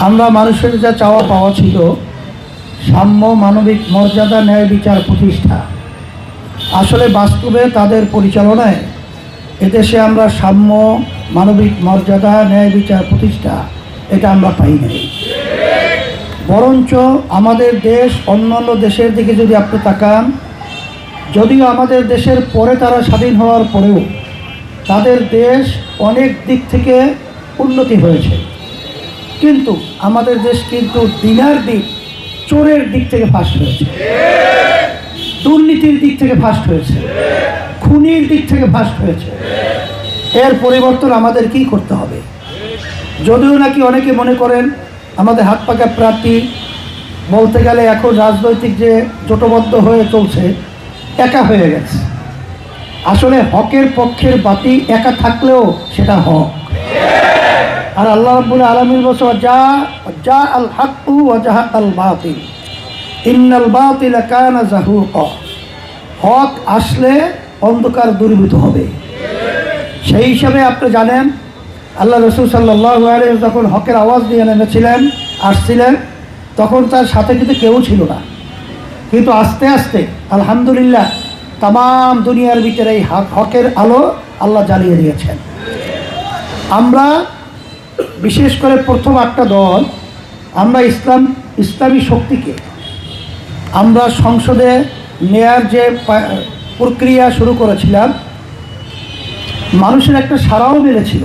আমরা মানুষের যা চাওয়া পাওয়া ছিল, সাম্য, মানবিক মর্যাদা, ন্যায় বিচার প্রতিষ্ঠা, আসলে বাস্তবে তাদের পরিচালনায় এদেশে আমরা সাম্য, মানবিক মর্যাদা, ন্যায় বিচার প্রতিষ্ঠা এটা আমরা পাই নাই। বরঞ্চ আমাদের দেশ অন্যান্য দেশের দিকে যদি আপনি তাকান, যদিও আমাদের দেশের পরে তারা স্বাধীন হওয়ার পরেও তাদের দেশ অনেক দিক থেকে উন্নতি হয়েছে, কিন্তু আমাদের দেশ কিন্তু দিনার দিক, চোরের দিক থেকে ফার্স্ট হয়েছে, দুর্নীতির দিক থেকে ফার্স্ট হয়েছে, খুনির দিক থেকে ফার্স্ট হয়েছে। এর পরিবর্তন আমাদের কি করতে হবে? যদিও নাকি অনেকে মনে করেন আমাদের হাত পাকা প্রার্থী বলতে গেলে এখন রাজনৈতিক যে জোটবদ্ধ হয়ে চলছে, একা হয়ে গেছে। আসলে হকের পক্ষের বাতি একা থাকলেও সেটা হক। আর আল্লাহ রাব্বুল আলামিন বলেছেন, যা আল হাক্কু ওয়া জাহাক আল বাতিল ইন্নাল বাতিলা কানা যাহুকা। হক আসলে অন্ধকার দূরীভূত হবে। সেই হিসাবে আপনি জানেন, আল্লাহ রাসূল সাল্লাল্লাহু আলাইহি যখন হকের আওয়াজ দিয়ে নেমেছিলেন, আসছিলেন, তখন তার সাথে কিন্তু কেউ ছিল না। কিন্তু আস্তে আস্তে আলহামদুলিল্লাহ তাম দুনিয়ার ভিতরে এই হকের আলো আল্লাহ জ্বালিয়ে দিয়েছেন। আমরা বিশেষ করে প্রথম একটা দল, আমরা ইসলামী শক্তিকে আমরা সংসদে নেয়ার যে প্রক্রিয়া শুরু করেছিলাম, মানুষের একটা সাড়াও মিলেছিল।